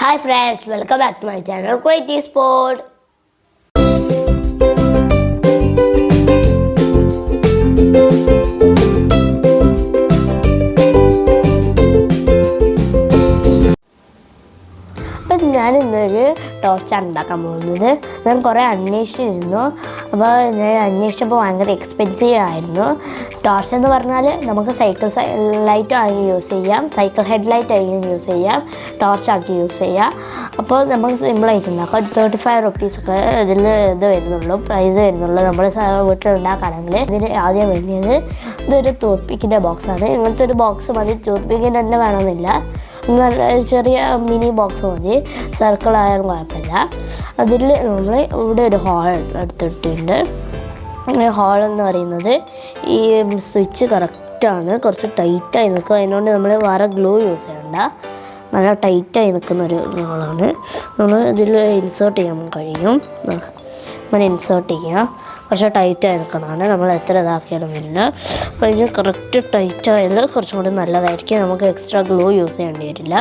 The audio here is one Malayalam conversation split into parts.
Hi friends, welcome back to my channel Creative Sport. അപ്പം ഞാൻ ഇന്നൊരു ടോർച്ചാണ് ഉണ്ടാക്കാൻ പോകുന്നത്. ഞാൻ കുറേ അന്വേഷിച്ചിരുന്നു. അപ്പോൾ ഞാൻ അന്വേഷിച്ചപ്പോൾ ഭയങ്കര എക്സ്പെൻസീവ് ആയിരുന്നു. ടോർച്ച് എന്ന് പറഞ്ഞാൽ നമുക്ക് സൈക്കിൾ ലൈറ്റ് ആക്കി യൂസ് ചെയ്യാം, സൈക്കിൾ ഹെഡ്ലൈറ്റ് ആക്കി യൂസ് ചെയ്യാം, ടോർച്ചാക്കി യൂസ് ചെയ്യാം. അപ്പോൾ നമുക്ക് സിമ്പിളായിട്ട് ഉണ്ടാക്കാം. 35 റുപ്പീസൊക്കെ ഇതിന് വരുന്നുള്ളൂ, പ്രൈസ് വരുന്നുള്ളൂ. നമ്മൾ വീട്ടിലുണ്ടാക്കുകയാണെങ്കിൽ ഇതിന് ആദ്യം വേണ്ടിയത് ഇതൊരു ടൂത്ത് പിക്കിൻ്റെ ബോക്സാണ്. ഇങ്ങനത്തെ ഒരു ബോക്സ് മതി, ടൂത്ത് പിക്കിൻ്റെ തന്നെ വേണമെന്നില്ല. നല്ല ചെറിയ മിനി ബോക്സ് മതി, സർക്കിൾ ആയാലും കുഴപ്പമില്ല. അതിൽ നമ്മൾ ഇവിടെ ഒരു ഹോൾ എടുത്തിട്ടുണ്ട്. ഹോൾ എന്ന് പറയുന്നത് ഈ സ്വിച്ച് കറക്റ്റാണ്, കുറച്ച് ടൈറ്റായി നിൽക്കും. അതിനോണ്ട് നമ്മൾ വേറെ ഗ്ലൂ യൂസ് ചെയ്യണ്ട, നല്ല ടൈറ്റായി നിൽക്കുന്നൊരു ഹോളാണ്. നമ്മൾ ഇതിൽ ഇൻസേർട്ട് ചെയ്യാൻ കഴിയും. അങ്ങനെ ഇൻസേർട്ട് ചെയ്യാം. കുറച്ച് ടൈറ്റായി നിൽക്കുന്നതാണ്, നമ്മൾ എത്ര ഇതാക്കിയാലും വരില്ല. അപ്പോൾ ഇത് കറക്റ്റ് ടൈറ്റായാൽ കുറച്ചും കൂടി നല്ലതായിരിക്കും, നമുക്ക് എക്സ്ട്രാ ഗ്ലൂ യൂസ് ചെയ്യേണ്ടി വരില്ല.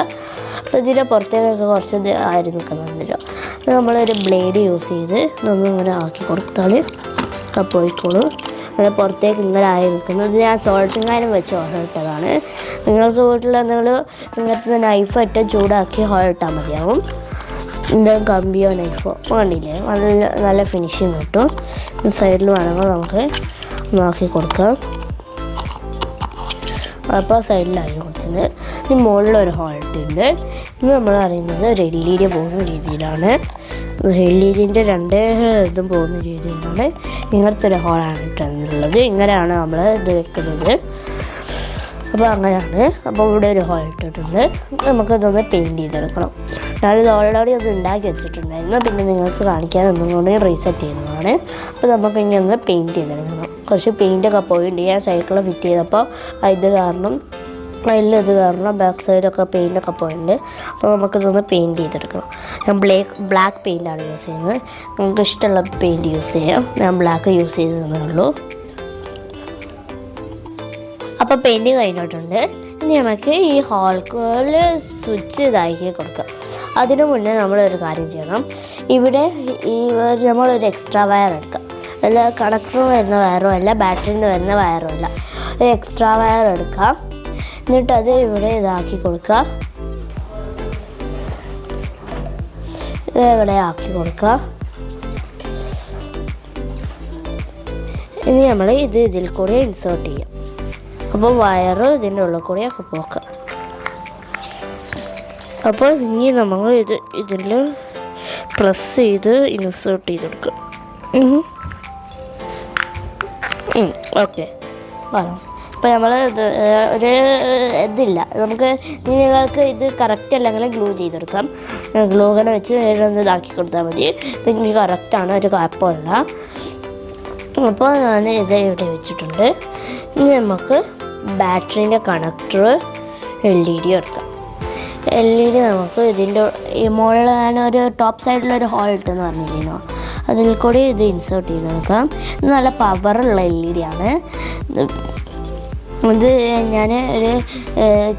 അപ്പോൾ ഇതിൻ്റെ പുറത്തേക്കൊക്കെ കുറച്ച് ഇത് ആയി നിൽക്കുന്നുണ്ടല്ലോ. അത് നമ്മളൊരു ബ്ലേഡ് യൂസ് ചെയ്ത് ഇതൊന്നും ഇങ്ങനെ ആക്കി കൊടുത്താൽ പോയിക്കോളൂ. അങ്ങനെ പുറത്തേക്ക് ഇങ്ങനെ ആയി നിൽക്കുന്നത് ഞാൻ സോൾട്ടിങ് അയൺ വെച്ച് ഓർഡർ ഇട്ടതാണ്. നിങ്ങൾക്ക് വീട്ടിൽ എന്തെങ്കിലും ഇങ്ങനത്തെ നൈഫായിട്ട് ചൂടാക്കി ഹോൾ ഇട്ടാൽ മതിയാവും. എന്തെങ്കിലും കമ്പിയോ നൈഫോ വേണ്ടിയില്ലേ, നല്ല ഫിനിഷിങ് കിട്ടും. സൈഡിൽ വേണമെങ്കിൽ നമുക്ക് നോക്കി കൊടുക്കാം. അപ്പോൾ സൈഡിലായി കൊടുത്തത്. ഇനി മുകളിലൊരു ഹോൾട്ടുണ്ട്. ഇത് നമ്മൾ അറിയുന്നത് ഒരു LED പോകുന്ന രീതിയിലാണ്. LED രണ്ട് ഇതും പോകുന്ന രീതിയിലാണ്. ഇങ്ങനത്തെ ഒരു ഹോളാണ് ഇട്ടുള്ളത്. ഇങ്ങനെയാണ് നമ്മൾ ഇത് വെക്കുന്നത്. അപ്പോൾ അങ്ങനെയാണ്. അപ്പോൾ ഇവിടെ ഒരു ഹോൾ ഇട്ടിട്ടുണ്ട്. നമുക്കിതൊന്ന് പെയിൻറ്റ് ചെയ്തെടുക്കണം. ഞാനിത് ഓൾറെഡി ഒന്ന് ഉണ്ടാക്കി വെച്ചിട്ടുണ്ടായിരുന്നു, പിന്നെ നിങ്ങൾക്ക് കാണിക്കാൻ ഒന്നുകൊണ്ട് റീസെറ്റ് ചെയ്യുന്നതാണ്. അപ്പോൾ നമുക്ക് ഇനി ഒന്ന് പെയിൻറ്റ് ചെയ്തെടുക്കണം. കുറച്ച് പെയിൻറ്റൊക്കെ പോയിട്ടുണ്ട്. ഞാൻ സൈക്കിൾ ഫിറ്റ് ചെയ്തപ്പോൾ ഇത് കാരണം ബാക്ക് സൈഡൊക്കെ പെയിൻറ്റൊക്കെ പോയിട്ടുണ്ട്. അപ്പോൾ നമുക്കിതൊന്ന് പെയിൻറ്റ് ചെയ്തെടുക്കണം. ഞാൻ ബ്ലാക്ക് പെയിൻറ്റാണ് യൂസ് ചെയ്യുന്നത്. നമുക്ക് ഇഷ്ടമുള്ള പെയിൻറ്റ് യൂസ് ചെയ്യാം. ഞാൻ ബ്ലാക്ക് യൂസ് ചെയ്തതേ ഉള്ളൂ. അപ്പോൾ പെയിൻറ്റിങ് കഴിഞ്ഞിട്ടുണ്ട്. ഇനി നമുക്ക് ഈ ഹോൾക്കുകൾ സ്വിച്ച് ഇതാക്കി കൊടുക്കാം. അതിനു മുന്നേ നമ്മളൊരു കാര്യം ചെയ്യണം. ഇവിടെ നമ്മളൊരു എക്സ്ട്രാ വയർ എടുക്കാം. അല്ല കണക്ടർ വരുന്ന വയറോ അല്ല, ബാറ്ററിയിൽ നിന്ന് വരുന്ന വയറോ അല്ല, ഒരു എക്സ്ട്രാ വയർ എടുക്കാം. എന്നിട്ടത് ഇവിടെ ഇതാക്കി കൊടുക്കുക. ഇവിടെ ആക്കി കൊടുക്കുക. ഇനി നമ്മൾ ഇതിൽ കൂടി ഇൻസേർട്ട് ചെയ്യാം. അപ്പോൾ വയറ് ഇതിൻ്റെ ഉള്ളിൽ കൂടിയൊക്കെ പോക്കാം. അപ്പോൾ ഇനി നമ്മൾ ഇതിൽ പ്രസ് ചെയ്ത് ഇൻസേർട്ട് ചെയ്തെടുക്കും. ഓക്കെ, ഇപ്പോൾ നമ്മൾ ഒരു ഇതില്ല, നമുക്ക് നിങ്ങൾക്ക് ഇത് കറക്റ്റ് അല്ലെങ്കിൽ ഗ്ലൂ ചെയ്തെടുക്കാം. ഗ്ലൂ ഗൺ വെച്ച് ഒന്ന് ഇതാക്കി കൊടുത്താൽ മതി. ഇത് കറക്റ്റാണ്, ഒരു കുഴപ്പമില്ല. അപ്പോൾ ഞാൻ ഇത് ഇവിടെ വെച്ചിട്ടുണ്ട്. ഇനി നമുക്ക് ബാറ്ററീൻ്റെ കണക്ടർ LED എടുക്കാം. LED നമുക്ക് ഇതിൻ്റെ ഈ മുകളിൽ ഞാനൊരു ടോപ്പ് സൈഡിലൊരു ഹോൾ ഇട്ടെന്ന് പറഞ്ഞില്ലല്ലോ, അതിൽ കൂടി ഇത് ഇൻസേർട്ട് ചെയ്ത് കൊടുക്കാം. ഇത് നല്ല പവറുള്ള LED ആണ്. ഇത് ഞാൻ ഒരു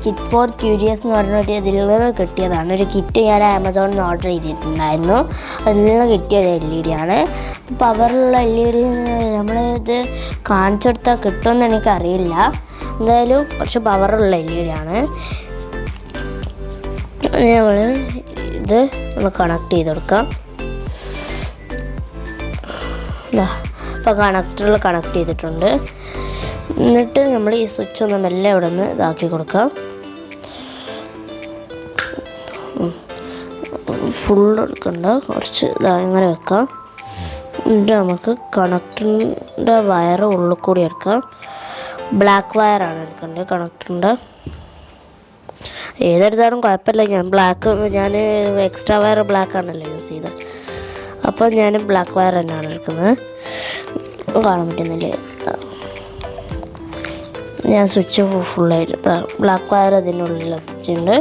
കിറ്റ് ഫോർ ക്യൂരിയസ് എന്ന് പറഞ്ഞിട്ട് ഇതിൽ നിന്ന് കിട്ടിയതാണ്. ഒരു കിറ്റ് ഞാൻ ആമസോണിൽ നിന്ന് ഓർഡർ ചെയ്തിട്ടുണ്ടായിരുന്നു. അതിൽ നിന്ന് കിട്ടിയ ഒരു LED ആണ്. പവറുള്ള LED നമ്മളിത് കാണിച്ചെടുത്താൽ കിട്ടുമെന്ന് എനിക്കറിയില്ല. എന്തായാലും കുറച്ച് പവറുള്ള LED ആണ്. നമ്മൾ കണക്ട് ചെയ്ത് കൊടുക്കാം. അപ്പോൾ കണക്ടറിൽ കണക്ട് ചെയ്തിട്ടുണ്ട്. എന്നിട്ട് നമ്മൾ ഈ സ്വിച്ച് ഒന്ന് മെല്ലെ ഇവിടെ നിന്ന് ഇതാക്കി കൊടുക്കാം. ഫുൾ എടുക്കണ്ട, കുറച്ച് ഇങ്ങനെ വെക്കാം. എന്നിട്ട് നമുക്ക് കണക്ടറിൻ്റെ വയറ് ഉള്ളിൽ കൂടി എടുക്കാം. ബ്ലാക്ക് വയറാണ് എടുക്കേണ്ടത് കണക്ടറിൻ്റെ. ഏതെടുത്താലും കുഴപ്പമില്ല. ഞാൻ എക്സ്ട്രാ വയർ ബ്ലാക്കാണല്ലോ യൂസ് ചെയ്തത്. അപ്പോൾ ഞാൻ ബ്ലാക്ക് വയർ തന്നെയാണ് എടുക്കുന്നത്. കാണാൻ പറ്റുന്നില്ലേ, ഞാൻ സ്വിച്ച് ഫുള്ളായിട്ട് ബ്ലാക്ക് വയർ അതിനുള്ളിൽ എത്തിച്ചിട്ടുണ്ട്.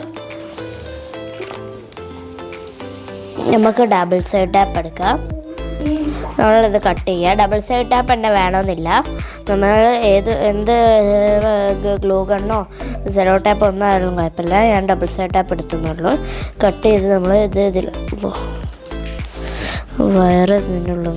നമുക്ക് ഡബിൾ സൈഡ് ടാപ്പ് എടുക്കാം. നമ്മളിത് കട്ട് ചെയ്യുക. ഡബിൾ സൈഡ് ടാപ്പ് തന്നെ വേണമെന്നില്ല. നമ്മൾ എന്ത് ഗ്ലൂ ഗണ്ണോ സെലോ ടാപ്പ് ഒന്നും ആയാലും കുഴപ്പമില്ല. ഞാൻ ഡബിൾ സൈഡ് ടാപ്പ് എടുത്തുന്നുള്ളൂ. കട്ട് ചെയ്ത് നമ്മൾ ഇതിൽ വയറ് ഇതിനുള്ളൂ.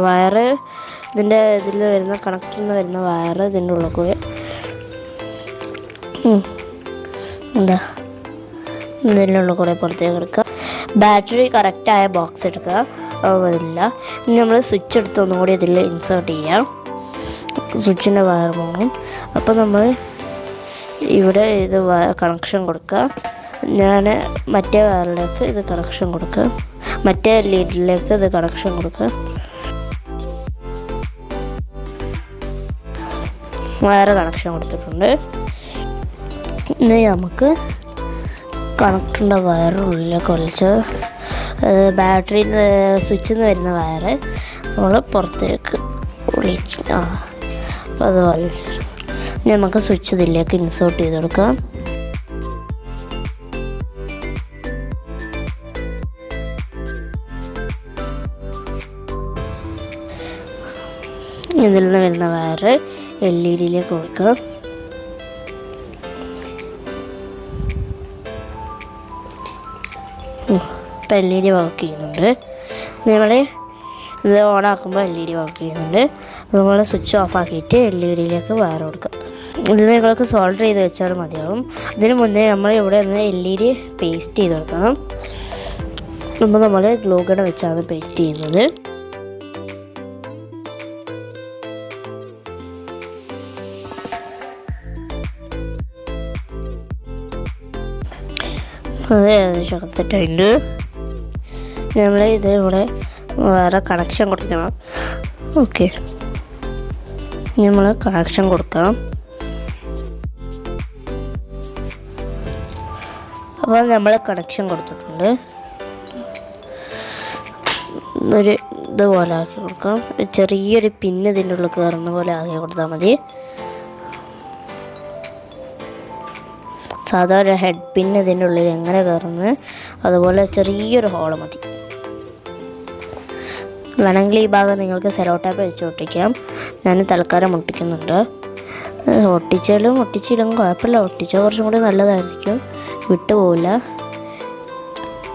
വയറ് ഇതിൻ്റെ ഇതിൽ വരുന്ന കണക്റ്റിൽ നിന്ന് വരുന്ന വയറ് ഇതിൻ്റെ ഉള്ളിൽ കൂടി ഇതിൻ്റെ ഉള്ളിൽ കൂടെ പുറത്തേക്ക് എടുക്കുക. ബാറ്ററി കറക്റ്റായ ബോക്സ് എടുക്കുക. അതില്ല. ഇനി നമ്മൾ സ്വിച്ച് എടുത്ത് ഒന്നും കൂടി ഇതിൽ ഇൻസേർട്ട് ചെയ്യാം. സ്വിച്ചിൻ്റെ വയർ പോകണം. അപ്പോൾ നമ്മൾ ഇവിടെ ഇത് കണക്ഷൻ കൊടുക്കുക. ഞാൻ മറ്റേ വയറിലേക്ക് ഇത് കണക്ഷൻ കൊടുക്കുക. മറ്റേ ലീഡിലേക്ക് ഇത് കണക്ഷൻ കൊടുക്കുക. വയറ് കണക്ഷൻ കൊടുത്തിട്ടുണ്ട്. ഇനി നമുക്ക് കണക്ടറിൻ്റെ വയറുള്ളിലേക്ക് വലിച്ച് ബാറ്ററി സ്വിച്ചിൽ നിന്ന് വരുന്ന വയറ് നമ്മൾ പുറത്തേക്ക് വിളിച്ച് അത് വലിച്ച് നമുക്ക് സ്വിച്ച് ഇതിലേക്ക് ഇൻസേർട്ട് ചെയ്ത് കൊടുക്കാം. ഇതിൽ നിന്ന് വരുന്ന വയറ് LED-യിലേക്ക് കൊടുക്കാം. ഇപ്പം LED വർക്ക് ചെയ്യുന്നുണ്ട്. നമ്മൾ ഇത് ഓണാക്കുമ്പോൾ LED വർക്ക് ചെയ്യുന്നുണ്ട്. നമ്മൾ സ്വിച്ച് ഓഫ് ആക്കിയിട്ട് LED-യിലേക്ക് വയർ കൊടുക്കാം. ഇത് നിങ്ങൾക്ക് സോൾഡർ ചെയ്ത് വെച്ചാൽ മതിയാവും. അതിന് മുന്നേ നമ്മൾ ഇവിടെ ഒന്ന് LED പേസ്റ്റ് ചെയ്ത് കൊടുക്കണം. അപ്പോൾ നമ്മൾ ഗ്ലൂ ഗൺ വെച്ചാണ് പേസ്റ്റ് ചെയ്യുന്നത്. അത് ഏകദേശം എടുത്തിട്ടുണ്ട്. നമ്മൾ ഇത് ഇവിടെ വേറെ കണക്ഷൻ കൊടുക്കണം. ഓക്കെ, നമ്മൾ കണക്ഷൻ കൊടുക്കാം. അപ്പോൾ നമ്മൾ കണക്ഷൻ കൊടുത്തിട്ടുണ്ട്. ഒരു ഇതുപോലെ ആക്കി കൊടുക്കാം. ചെറിയൊരു പിന്ന് ഇതിൻ്റെ ഉള്ളിൽ കയറുന്ന പോലെ ആക്കി കൊടുത്താൽ മതി. സാധാരണ ഹെഡ് പിന്ന് ഇതിൻ്റെ ഉള്ളിൽ എങ്ങനെ കയറുന്നത് അതുപോലെ ചെറിയൊരു ഹോള് മതി. വേണമെങ്കിൽ ഈ ഭാഗം നിങ്ങൾക്ക് സെലോ ടാപ്പ് വെച്ച് ഒട്ടിക്കാം. ഞാൻ തൽക്കാലം ഒട്ടിക്കുന്നുണ്ട്. ഒട്ടിച്ചില്ലെങ്കിൽ കുഴപ്പമില്ല. ഒട്ടിച്ചാൽ കുറച്ചും കൂടി നല്ലതായിരിക്കും, വിട്ടുപോകില്ല.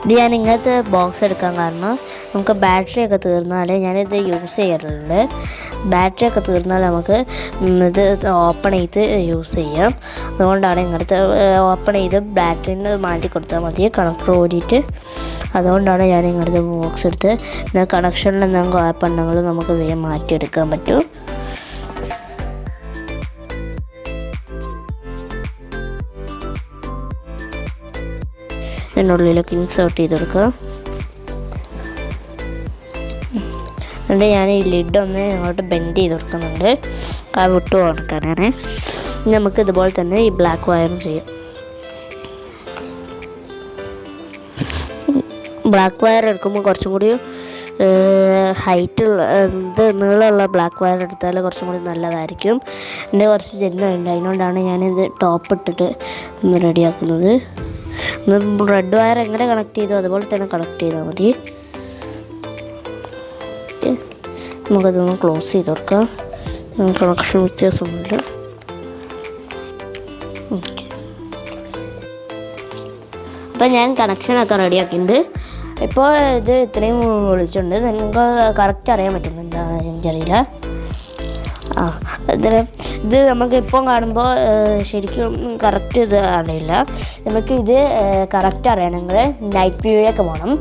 ഇത് ഞാൻ ഇങ്ങനത്തെ ബോക്സ് എടുക്കാൻ കാരണം നമുക്ക് ബാറ്ററിയൊക്കെ തീർന്നാൽ ഞാനിത് യൂസ് ചെയ്യാറുണ്ട്. ബാറ്ററിയൊക്കെ തീർന്നാൽ നമുക്ക് ഇത് ഓപ്പൺ ചെയ്ത് യൂസ് ചെയ്യാം. അതുകൊണ്ടാണ് ഇങ്ങനത്തെ ഓപ്പൺ ചെയ്ത് ബാറ്ററിന് മാറ്റി കൊടുത്താൽ മതി, കണക്ടർ ഓടിയിട്ട്. അതുകൊണ്ടാണ് ഞാൻ ഇങ്ങനത്തെ ബോക്സ് എടുത്ത് പിന്നെ കണക്ഷനിൽ എന്തെങ്കിലും കുഴപ്പമുണ്ടെങ്കിൽ നമുക്ക് വേഗം മാറ്റിയെടുക്കാൻ പറ്റും. ഇതിനുള്ളിലേക്ക് ഇൻസേർട്ട് ചെയ്ത് കൊടുക്കുക. എന്നിട്ട് ഞാൻ ഈ ലിഡൊന്ന് ഇങ്ങോട്ട് ബെൻഡ് ചെയ്ത് കൊടുക്കുന്നുണ്ട്, ആ വിട്ട് കൊടുക്കാനാണ്. നമുക്ക് ഇതുപോലെ തന്നെ ഈ ബ്ലാക്ക് വയറും ചെയ്യാം. ബ്ലാക്ക് വയർ എടുക്കുമ്പോൾ കുറച്ചും കൂടി ഹൈറ്റുള്ള നീളമുള്ള ബ്ലാക്ക് വയർ എടുത്താൽ കുറച്ചും കൂടി നല്ലതായിരിക്കും. എൻ്റെ കുറച്ച് ജെല്ലുണ്ട്, അതിനോണ്ടാണ് ഞാനിത് ടോപ്പ് ഇട്ടിട്ട് ഒന്ന് റെഡിയാക്കുന്നത്. റെഡ് വയർ എങ്ങനെ കണക്ട് ചെയ്തോ അതുപോലെ തന്നെ കണക്ട് ചെയ്താൽ മതി. നമുക്കതൊന്ന് ക്ലോസ് ചെയ്ത് കൊടുക്കാം. കണക്ഷൻ വ്യത്യാസമൊന്നുമില്ല. ഓക്കെ, അപ്പം ഞാൻ കണക്ഷനൊക്കെ റെഡിയാക്കിയിട്ടുണ്ട്. ഇപ്പോൾ ഇത് ഇത്രയും വിളിച്ചിട്ടുണ്ട്. നിങ്ങൾക്ക് കറക്റ്റ് അറിയാൻ പറ്റുന്നുണ്ടോ എനിക്കറിയില്ല. ഇത് നമുക്ക് ഇപ്പം കാണുമ്പോൾ ശരിക്കും കറക്റ്റ് ഇത് അറിയില്ല. നമുക്ക് ഇത് കറക്റ്റ് അറിയണമെങ്കിൽ നൈറ്റ് വ്യൂയിലേക്ക് പോകണം.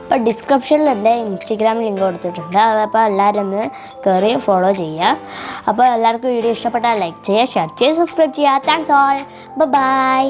അപ്പോൾ ഡിസ്ക്രിപ്ഷനിൽ എൻ്റെ ഇൻസ്റ്റഗ്രാം ലിങ്ക് കൊടുത്തിട്ടുണ്ട്. അതപ്പോൾ എല്ലാവരും ഒന്ന് കയറി ഫോളോ ചെയ്യുക. അപ്പോൾ എല്ലാവർക്കും വീഡിയോ ഇഷ്ടപ്പെട്ടാൽ ലൈക്ക് ചെയ്യുക, ഷെയർ ചെയ്യുക, സബ്സ്ക്രൈബ് ചെയ്യുക. Thanks all, by.